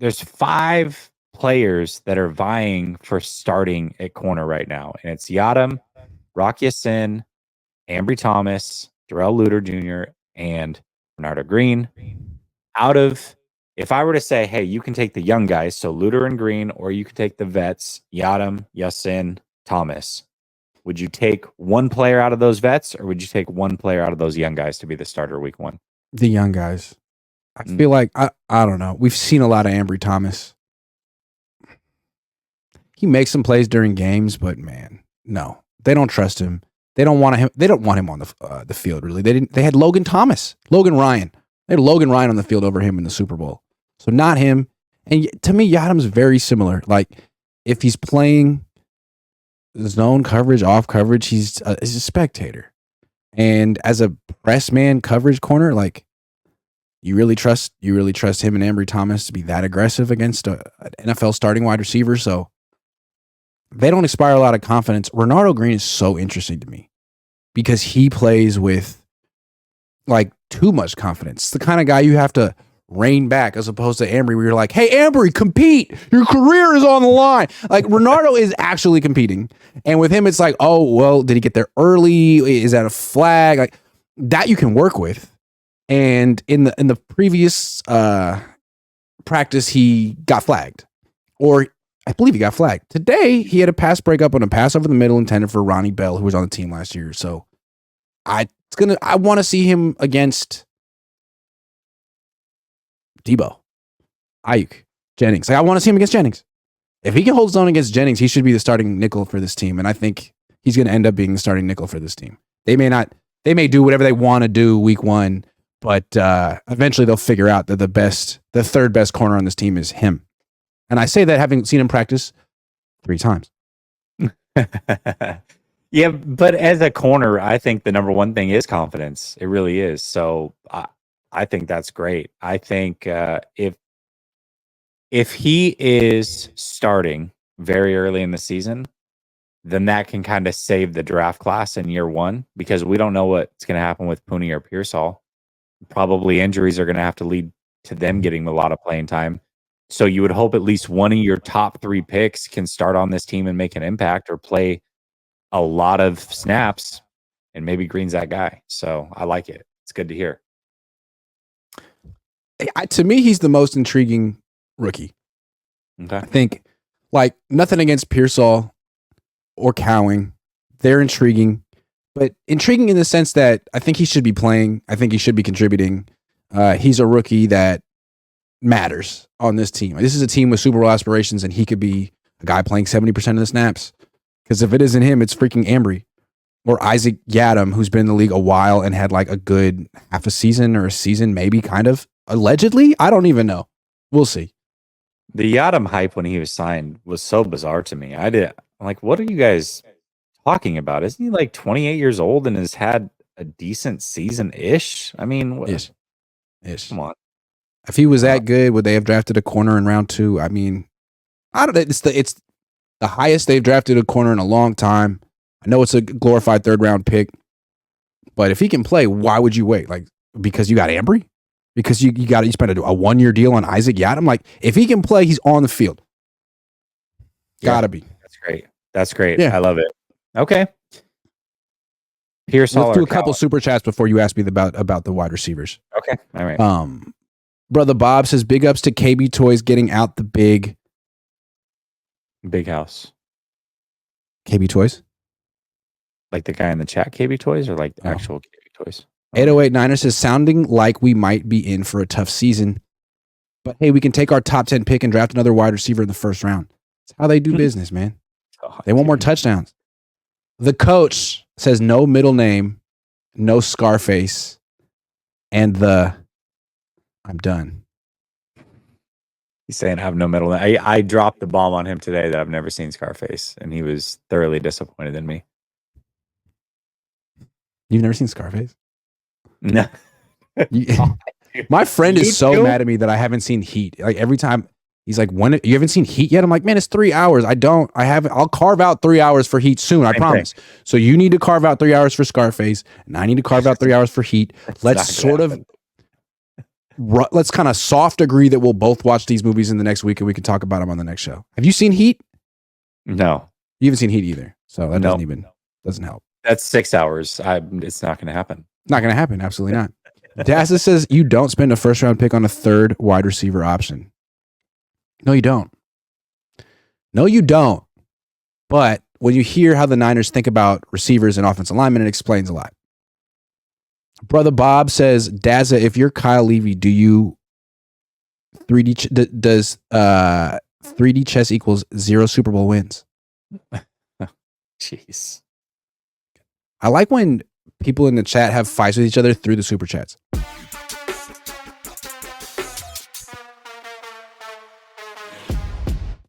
there's 5 players that are vying for starting at corner right now, and it's Yadam, Rock Ya-Sin, Ambry Thomas, Darrell Luter Jr., and Ronard Green. If I were to say, hey, you can take the young guys, so Luter and Green, or you can take the vets, Yadam, Ya-Sin, Thomas, would you take one player out of those vets, or would you take one player out of those young guys to be the starter week 1? The young guys. I feel like, I don't know. We've seen a lot of Ambry Thomas. He makes some plays during games, but man, no. They don't trust him. They don't want him. They don't want him on the field, really. They had Logan Ryan. They had Logan Ryan on the field over him in the Super Bowl. So not him. And to me, Yadam's very similar. Like, if he's playing zone coverage, off coverage, he's a spectator. And as a press man coverage corner, like, you really trust him and Ambry Thomas to be that aggressive against an NFL starting wide receiver. So they don't inspire a lot of confidence. Ronard Green is so interesting to me because he plays with like too much confidence. It's the kind of guy you have to rein back as opposed to Ambry where you're like, hey, Ambry, compete. Your career is on the line. Like, Ronaldo is actually competing. And with him, it's like, oh, well, did he get there early? Is that a flag? Like, that you can work with. And in the previous practice, he got flagged. Or I believe he got flagged. Today, he had a pass breakup on a pass over the middle intended for Ronnie Bell, who was on the team last year. So I want to see him against Debo, Ayuk, Jennings. Like, I want to see him against Jennings. If he can hold his own against Jennings, he should be the starting nickel for this team. And I think he's going to end up being the starting nickel for this team. They may do whatever they want to do week 1, but eventually they'll figure out that the third best corner on this team is him. And I say that having seen him practice 3 times. Yeah, but as a corner, I think the number one thing is confidence. It really is. So I think that's great. I think if he is starting very early in the season, then that can kind of save the draft class in year 1 because we don't know what's going to happen with Pooney or Pearsall. Probably injuries are going to have to lead to them getting a lot of playing time. So you would hope at least one of your top 3 picks can start on this team and make an impact or play a lot of snaps, and maybe Green's that guy. So I like it. It's good to hear. To me, he's the most intriguing rookie. Okay. I think, like, nothing against Pearsall or Cowing. They're intriguing, but intriguing in the sense that I think he should be playing. I think he should be contributing. He's a rookie that matters on this team. This is a team with Super Bowl aspirations, and he could be a guy playing 70% of the snaps. Because if it isn't him, it's freaking Ambry or Isaac Yadam, who's been in the league a while and had like a good half a season or a season, maybe, kind of. Allegedly, I don't even know. We'll see. The Yadam hype when he was signed was so bizarre to me. I'm like, what are you guys talking about? Isn't he like 28 years old and has had a decent season-ish? I mean, Ish. Come on. If he was that good, would they have drafted a corner in round 2? I mean, I don't know. It's the highest they've drafted a corner in a long time. I know it's a glorified 3rd round pick, but if he can play, why would you wait? Like, because you got Ambry? Because you spent a 1-year deal on Isaac Yadam? Like, if he can play, he's on the field. Gotta be. That's great. Yeah. I love it. Okay. Pearsall. Let's do a couple super chats before you ask me about the wide receivers. Okay. All right. Brother Bob says, big ups to KB Toys getting out the big house. KB Toys? Like the guy in the chat, KB Toys, or like the actual KB Toys? 808 Niners says, sounding like we might be in for a tough season. But hey, we can take our top 10 pick and draft another wide receiver in the first round. That's how they do business, man. They want more touchdowns. The coach says no middle name, no Scarface, and I'm done. He's saying I have no middle name. I dropped the bomb on him today that I've never seen Scarface, and he was thoroughly disappointed in me. You've never seen Scarface? No. My friend is so mad at me that I haven't seen Heat. Like, every time he's like, "When you haven't seen Heat yet?" I'm like, "Man, it's 3 hours. I'll carve out 3 hours for Heat soon. I promise." So you need to carve out 3 hours for Scarface, and I need to carve out 3 hours for Heat. Let's sort of let's kind of soft agree that we'll both watch these movies in the next week and we can talk about them on the next show. Have you seen Heat? No. You haven't seen Heat either. So that Nope. doesn't help. That's 6 hours. It's not going to happen. Not going to happen. Absolutely not. Dazza says you don't spend a first round pick on a third wide receiver option. No, you don't. No, you don't. But when you hear how the Niners think about receivers and offensive linemen, it explains a lot. Brother Bob says, Dazza, if you're Kyle Levy, do you 3D 3D chess equals 0 Super Bowl wins? Jeez. I like when people in the chat have fights with each other through the super chats.